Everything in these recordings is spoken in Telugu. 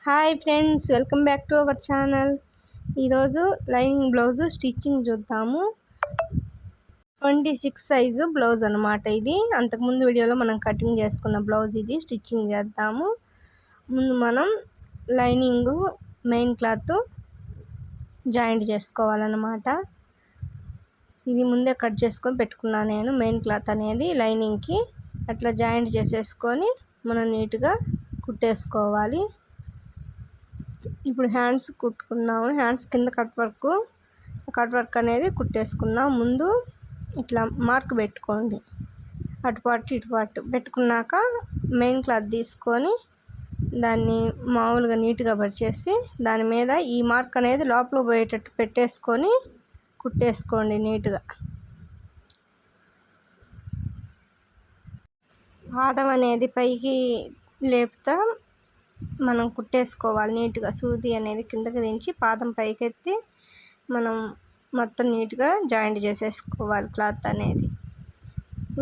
Hi friends, welcome back to our channel. ఈరోజు లైనింగ్ బ్లౌజు స్టిచ్చింగ్ చూద్దాము. 26 సైజు బ్లౌజ్ అనమాట ఇది. అంతకుముందు వీడియోలో మనం కటింగ్ చేసుకున్న బ్లౌజ్ ఇది. స్టిచ్చింగ్ చేద్దాము. ముందు మనం లైనింగు మెయిన్ క్లాత్ జాయింట్ చేసుకోవాలన్నమాట. ఇది ముందే కట్ చేసుకొని పెట్టుకున్నాను నేను. మెయిన్ క్లాత్ అనేది లైనింగ్కి అట్లా జాయింట్ చేసేసుకొని మనం నీట్గా కుట్టేసుకోవాలి. ఇప్పుడు హ్యాండ్స్ కుట్టుకుందాము. హ్యాండ్స్ కింద కట్ వర్క్ అనేది కుట్టేసుకుందాం. ముందు ఇట్లా మార్క్ పెట్టుకోండి, అటుపాటు ఇటుపాటు పెట్టుకున్నాక మెయిన్ క్లాత్ తీసుకొని దాన్ని మామూలుగా నీట్గా పరిచేసి దాని మీద ఈ మార్క్ అనేది లోపల పోయేటట్టు పెట్టేసుకొని కుట్టేసుకోండి నీట్గా. పాదం అనేది పైకి లేపుతా మనం కుట్టేసుకోవాలి నీట్గా. సూది అనేది కిందకి దించి పాదం పైకెత్తి మనం మొత్తం నీట్గా జాయింట్ చేసేసుకోవాలి క్లాత్ అనేది.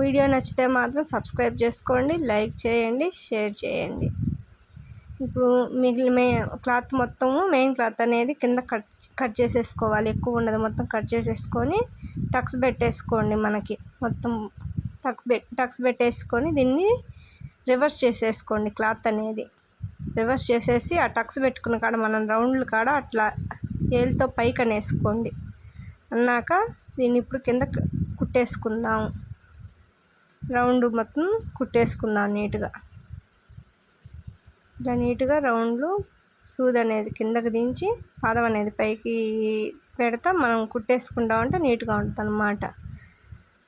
వీడియో నచ్చితే మాత్రం సబ్స్క్రైబ్ చేసుకోండి, లైక్ చేయండి, షేర్ చేయండి. ఇప్పుడు మిగిలిన క్లాత్ మొత్తము మెయిన్ క్లాత్ అనేది కింద కట్ చేసేసుకోవాలి. ఎక్కువ ఉండదు, మొత్తం కట్ చేసేసుకొని టక్స్ పెట్టేసుకోండి. మనకి మొత్తం టక్స్ పెట్టేసుకొని దీన్ని రివర్స్ చేసేసుకోండి. క్లాత్ అనేది రివర్స్ చేసేసి ఆ టక్స్ పెట్టుకున్న కాడ మనం రౌండ్లు కాడ అట్లా ఏలుతో పైకి అనేసుకోండి. అన్నాక దీన్ని ఇప్పుడు కింద కుట్టేసుకుందాం. రౌండ్ మొత్తం కుట్టేసుకుందాం నీట్గా. ఇట్లా నీట్గా రౌండ్లు సూది అనేది కిందకి దించి పాదం అనేది పైకి పెడతా మనం కుట్టేసుకుంటా ఉంటే నీట్గా ఉంటుంది అన్నమాట.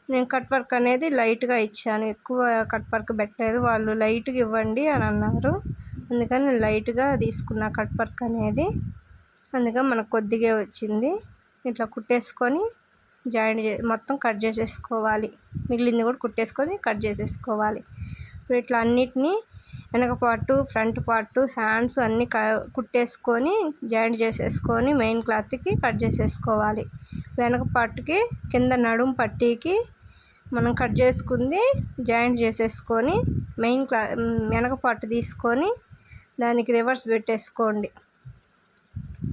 నేను కట్ వర్క్ అనేది లైట్గా ఇచ్చాను, ఎక్కువ కట్ వర్క్ పెట్టలేదు. వాళ్ళు లైట్గా ఇవ్వండి అని అన్నారు, అందుకని నేను లైట్గా తీసుకున్నా కట్ వర్క్ అనేది. అందుకని మనకు కొద్దిగా వచ్చింది. ఇట్లా కుట్టేసుకొని జాయింట్ మొత్తం కట్ చేసేసుకోవాలి. మిగిలింది కూడా కుట్టేసుకొని కట్ చేసేసుకోవాలి. ఇప్పుడు ఇట్లా అన్నిటినీ వెనక పార్టు, ఫ్రంట్ పార్టు, హ్యాండ్స్ అన్నీ కుట్టేసుకొని జాయింట్ చేసేసుకొని మెయిన్ క్లాత్కి కట్ చేసేసుకోవాలి. వెనక పార్ట్కి కింద నడుం పట్టీకి మనం కట్ చేసుకుంది జాయింట్ చేసేసుకొని వెనక పార్ట్ తీసుకొని దానికి రివర్స్ పెట్టేసుకోండి.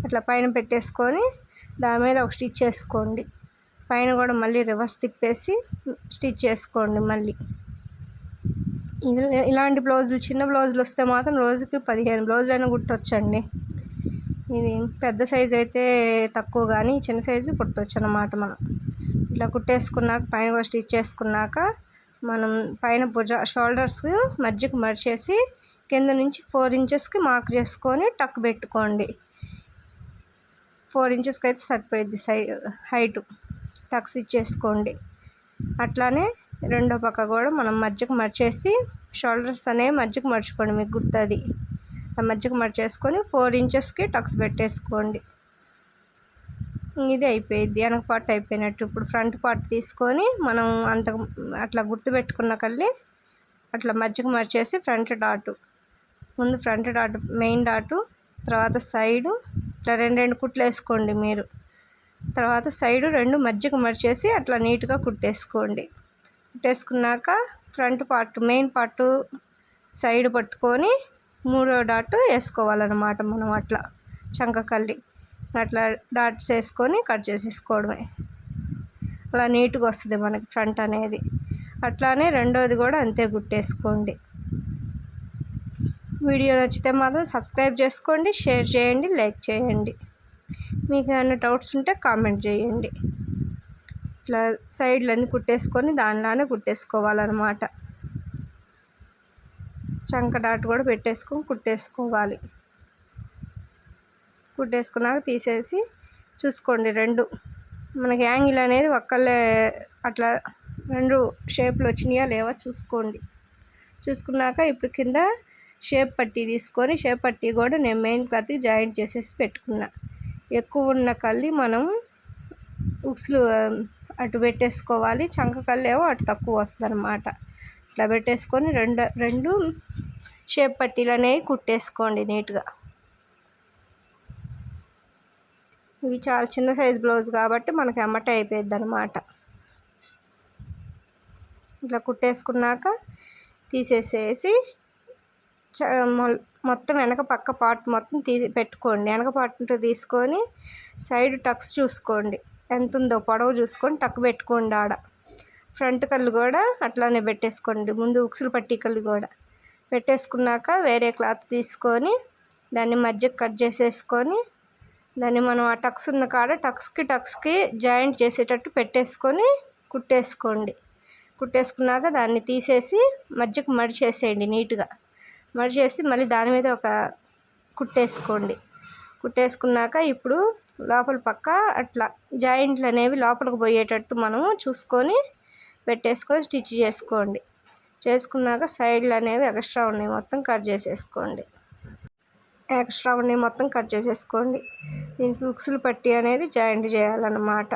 అట్లా పైన పెట్టేసుకొని దాని మీద ఒక స్టిచ్ చేసుకోండి. పైన కూడా మళ్ళీ రివర్స్ తిప్పేసి స్టిచ్ చేసుకోండి. మళ్ళీ ఇలాంటి బ్లౌజులు, చిన్న బ్లౌజులు వస్తే మాత్రం రోజుకి 15 బ్లౌజులైనా కుట్టొచ్చండి. ఇది పెద్ద సైజు అయితే తక్కువ, కానీ చిన్న సైజు కుట్టవచ్చు అన్నమాట. మనం ఇట్లా కుట్టేసుకున్నాక పైన కూడా స్టిచ్ చేసుకున్నాక మనం పైన షోల్డర్స్ మధ్యకు మడిచేసి కింద నుంచి 4 ఇంచెస్కి మార్క్ చేసుకొని టక్ పెట్టుకోండి. 4 ఇంచెస్కి అయితే సరిపోయిద్ది హైటు. టక్స్ ఇచ్చేసుకోండి. అట్లానే రెండో పక్క కూడా మనం మధ్యకు మడిచేసి షోల్డర్స్ అనేవి మధ్యకు మడుచుకోండి, మీకు గుర్తుంది. ఆ మధ్యకు మడిచేసుకొని 4 ఇంచెస్కి టక్స్ పెట్టేసుకోండి. ఇది అయిపోయింది, వెనక పార్ట్ అయిపోయినట్టు. ఇప్పుడు ఫ్రంట్ పార్ట్ తీసుకొని మనం అట్లా గుర్తు పెట్టుకున్న కల్లి అట్లా మధ్యకు మడిచేసి ఫ్రంట్ డాటు, ముందు ఫ్రంట్ డాటు మెయిన్ డాటు, తర్వాత సైడు ఇట్లా 2 కుట్లు వేసుకోండి మీరు. తర్వాత సైడు 2 మధ్యకు మడిచేసి అట్లా నీట్గా కుట్టేసుకోండి. కుట్టేసుకున్నాక front part main part side పట్టుకొని 3వ డాట్ వేసుకోవాలన్నమాట. మనం అట్లా చంకకల్లి అట్లా డాట్స్ వేసుకొని కట్ చేసేసుకోవడమే. అలా నీట్గా వస్తుంది మనకి ఫ్రంట్ అనేది. అట్లానే రెండోది కూడా అంతే కుట్టేసుకోండి. వీడియో నచ్చితే మాత్రం సబ్స్క్రైబ్ చేసుకోండి, షేర్ చేయండి, లైక్ చేయండి. మీకు ఏమైనా డౌట్స్ ఉంటే కామెంట్ చేయండి. ఇట్లా సైడ్లన్నీ కుట్టేసుకొని దానిలానే కుట్టేసుకోవాలన్నమాట. చంక డాట్ కూడా పెట్టేసుకొని కుట్టేసుకోవాలి. కుట్టేసుకున్నాక తీసేసి చూసుకోండి, 2 మనకి యాంగిల్ అనేది ఒక్కళ్ళే అట్లా 2 షేప్లు వచ్చినాయా లేవా చూసుకోండి. చూసుకున్నాక ఇప్పుడు కింద షేప్ పట్టీ తీసుకొని షేప్ పట్టీ కూడా నేను మెయిన్ క్లాత్కి జాయింట్ చేసేసి పెట్టుకున్నా. ఎక్కువ ఉన్న కల్లి మనం ఉక్స్లు అటు పెట్టేసుకోవాలి, చంక కల్లేమో అటు తక్కువ వస్తుంది అన్నమాట. ఇట్లా పెట్టేసుకొని రెండు షేప్ పట్టీలు అనేవి కుట్టేసుకోండి నీట్గా. ఇవి చాలా చిన్న సైజ్ బ్లౌజ్ కాబట్టి మనకి ఎమ్మటే అయిపోయింది అన్నమాట. ఇట్లా కుట్టేసుకున్నాక తీసేసేసి మొత్తం వెనక పక్క పార్ట్ మొత్తం పెట్టుకోండి. వెనక పార్ట్ తీసుకొని సైడ్ టక్స్ చూసుకోండి, ఎంత ఉందో పొడవు చూసుకొని టక్ పెట్టుకోండి. ఆడ ఫ్రంట్ కళ్ళు కూడా అట్లానే పెట్టేసుకోండి. ముందు ఉక్సులు పట్టి కళ్ళు కూడా పెట్టేసుకున్నాక వేరే క్లాత్ తీసుకొని దాన్ని మధ్యకి కట్ చేసేసుకొని దాన్ని మనం ఆ టక్స్ ఉన్న కాడ టక్స్కి జాయింట్ చేసేటట్టు పెట్టేసుకొని కుట్టేసుకోండి. కుట్టేసుకున్నాక దాన్ని తీసేసి మధ్యకు మడిచేసేయండి. నీట్గా మడిచేసి మళ్ళీ దాని మీద ఒక కుట్టేసుకోండి. కుట్టేసుకున్నాక ఇప్పుడు లోపల పక్క అట్లా జాయింట్లు అనేవి లోపలికి పోయేటట్టు మనము చూసుకొని పెట్టేసుకొని స్టిచ్ చేసుకోండి. చేసుకున్నాక సైడ్లు అనేవి ఎక్స్ట్రా ఉన్నాయి మొత్తం కట్ చేసేసుకోండి. దీనికి ఉక్సులు పట్టి అనేది జాయింట్ చేయాలన్నమాట.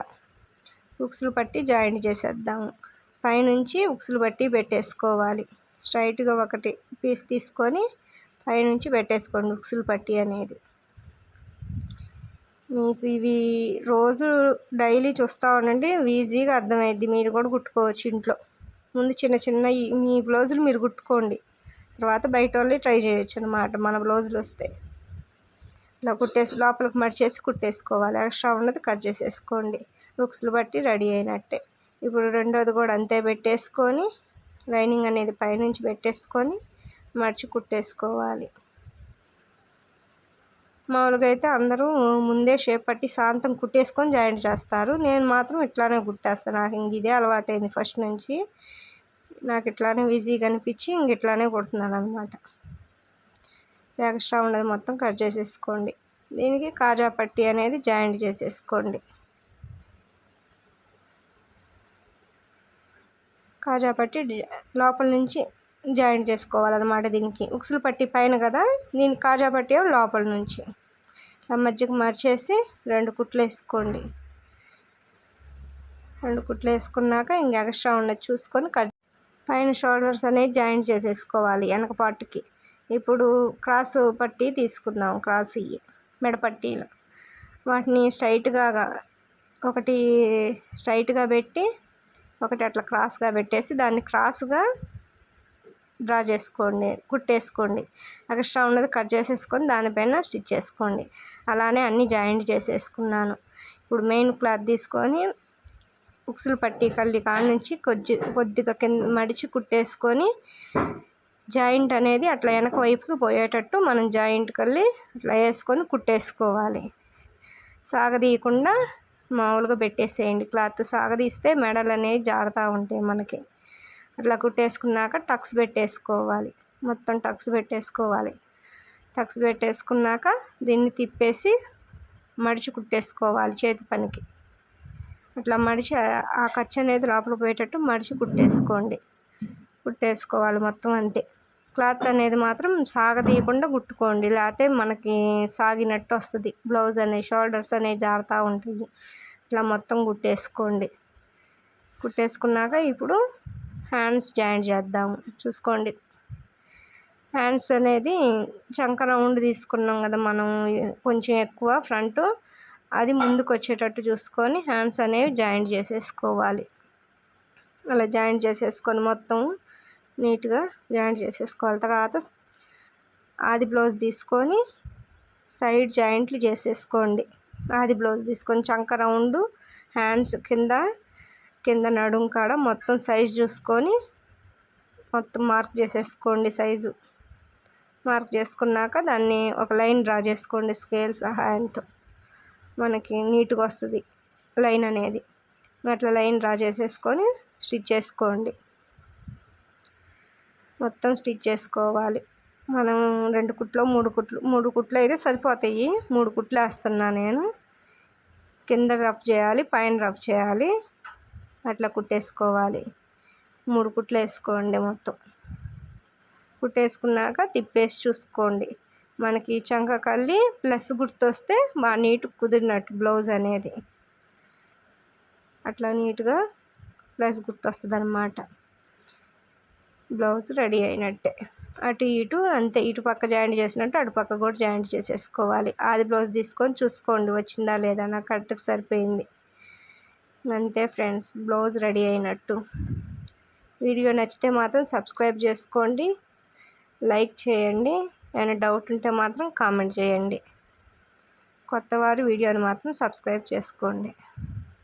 ఉక్సులు పట్టి జాయింట్ చేసేద్దాము. పైనుంచి ఉక్సులు పట్టి పెట్టేసుకోవాలి. స్ట్రైట్గా ఒకటి పీస్ తీసుకొని పైనుంచి పెట్టేసుకోండి ఉక్సులు పట్టి అనేది. మీకు ఇవి రోజు డైలీ చూస్తూ ఉండండి, ఈజీగా అర్థమైద్ది. మీరు కూడా కుట్టుకోవచ్చు ఇంట్లో. ముందు చిన్న మీ బ్లౌజులు మీరు కుట్టుకోండి, తర్వాత బయట వాళ్ళు ట్రై చేయొచ్చు అనమాట. మన బ్లౌజులు వస్తే ఇలా లోపలికి మడిచేసి కుట్టేసుకోవాలి. ఎక్స్ట్రా ఉన్నది కట్ చేసేసుకోండి. ఉక్సులు బట్టి రెడీ అయినట్టే. ఇప్పుడు రెండోది కూడా అంతే పెట్టేసుకొని లైనింగ్ అనేది పైనుంచి పెట్టేసుకొని మడిచి కుట్టేసుకోవాలి. మామూలుగా అయితే అందరూ ముందే షేప్ పట్టి శాంతం కుట్టేసుకొని జాయింట్ చేస్తారు. నేను మాత్రం ఇట్లానే కుట్టేస్తాను. నాకు ఇంక ఇదే అలవాటైంది ఫస్ట్ నుంచి. నాకు ఇట్లానే ఈజీగా అనిపించి ఇంక ఇట్లానే కుడుతున్నాను అనమాట. ఎక్స్ట్రా ఉన్నది మొత్తం కట్ చేసేసుకోండి. దీనికి కాజా పట్టి అనేది జాయింట్ చేసేసుకోండి. కాజా పట్టి లోపల నుంచి జాయింట్ చేసుకోవాలన్నమాట. దీనికి ఉక్సులు పట్టి పైన కదా, దీనికి కాజా పట్టి లోపల నుంచి మధ్యకు మర్చేసి 2 కుట్లు వేసుకోండి. 2 కుట్లు వేసుకున్నాక ఇంక ఎక్స్ట్రా ఉన్నది చూసుకొని పైన షోల్డర్స్ అనేది జాయింట్ చేసేసుకోవాలి వెనక పార్ట్కి. ఇప్పుడు క్రాస్ పట్టి తీసుకుందాం. క్రాస్ మెడపట్టీలు వాటిని ఒకటి స్ట్రైట్గా పెట్టి ఒకటి అట్లా క్రాస్గా పెట్టేసి దాన్ని క్రాస్గా డ్రా చేసుకోండి, కుట్టేసుకోండి. ఎక్స్ట్రా ఉన్నది కట్ చేసేసుకొని దానిపైన స్టిచ్ చేసుకోండి. అలానే అన్నీ జాయింట్ చేసేసుకున్నాను. ఇప్పుడు మెయిన్ క్లాత్ తీసుకొని ఉక్సులు పట్టి కళ్ళి కాడ నుంచి కొద్దిగా కింద మడిచి కుట్టేసుకొని జాయింట్ అనేది అట్లా వెనక వైపుకి పోయేటట్టు మనం జాయింట్ కళ్ళి అట్లా వేసుకొని కుట్టేసుకోవాలి. సాగదీయకుండా మామూలుగా పెట్టేసేయండి. క్లాత్ సాగదీస్తే మెడలు అనేవి జారుతూ ఉంటాయి మనకి. అట్లా కుట్టేసుకున్నాక టక్స్ పెట్టేసుకోవాలి. మొత్తం టక్స్ పెట్టేసుకోవాలి. టక్స్ పెట్టేసుకున్నాక దీన్ని తిప్పేసి మడిచి కుట్టేసుకోవాలి చేతి పనికి. అట్లా మడిచి ఆ ఖర్చు అనేది లోపల పోయేటట్టు మడిచి కుట్టేసుకోవాలి మొత్తం అంతే. క్లాత్ అనేది మాత్రం సాగదీయకుండా కుట్టుకోండి, లేకపోతే మనకి సాగినట్టు వస్తుంది. బ్లౌజ్ అనేది షోల్డర్స్ అనేవి జారుతూ ఉంటుంది. ఇట్లా మొత్తం కుట్టేసుకోండి. కుట్టేసుకున్నాక ఇప్పుడు హ్యాండ్స్ జాయింట్ చేద్దాము. చూసుకోండి, హ్యాండ్స్ అనేది చంక రౌండ్ తీసుకున్నాం కదా మనం, కొంచెం ఎక్కువ ఫ్రంట్, అది ముందుకు వచ్చేటట్టు చూసుకొని హ్యాండ్స్ అనేవి జాయింట్ చేసేసుకోవాలి. అలా జాయింట్ చేసేసుకొని మొత్తం నీట్గా జాయింట్ చేసేసుకోవాలి. తర్వాత ఆది బ్లౌజ్ తీసుకొని సైడ్ జాయింట్లు చేసేసుకోండి. ఆది బ్లౌజ్ తీసుకొని చంక రౌండ్, హ్యాండ్స్ కింద నడుము కాడ మొత్తం సైజు చూసుకొని మొత్తం మార్క్ చేసేసుకోండి. సైజు మార్క్ చేసుకున్నాక దాన్ని ఒక లైన్ డ్రా చేసుకోండి స్కేల్ సహాయంతో. మనకి నీట్గా వస్తుంది లైన్ అనేది. అట్లా లైన్ డ్రా చేసేసుకొని స్టిచ్ చేసుకోండి. మొత్తం స్టిచ్ చేసుకోవాలి. మనం 2 కుట్లు 3 కుట్లు అయితే సరిపోతాయి. 3 కుట్లు వేస్తున్నా నేను. కింద రఫ్ చేయాలి, పైన రఫ్ చేయాలి. అట్లా కుట్టేసుకోవాలి. 3 కుట్లు వేసుకోండి. మొత్తం కుట్టేసుకున్నాక తిప్పేసి చూసుకోండి. మనకి చంక కళ్ళి ప్లస్ గుర్తు వస్తే బాగా నీట్గా కుదిరినట్టు బ్లౌజ్ అనేది. అట్లా నీట్గా ప్లస్ గుర్తు వస్తుంది అన్నమాట. బ్లౌజ్ రెడీ అయినట్టే. అటు ఇటు అంతే, ఇటు పక్క జాయింట్ చేసినట్టు అటు పక్క కూడా జాయింట్ చేసేసుకోవాలి. ఆది బ్లౌజ్ తీసుకొని చూసుకోండి వచ్చిందా లేదా. నాకు కరెక్ట్గా సరిపోయింది. అంతే ఫ్రెండ్స్, బ్లౌజ్ రెడీ అయినట్టు. వీడియో నచ్చితే మాత్రం సబ్స్క్రైబ్ చేసుకోండి, లైక్ చేయండి. ఏమైనా డౌట్ ఉంటే మాత్రం కామెంట్ చేయండి. కొత్తవారు వీడియోని మాత్రం సబ్స్క్రైబ్ చేసుకోండి.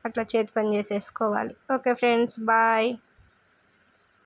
అట్లా చేతి పని చేసేసుకోవాలి. Okay friends, bye.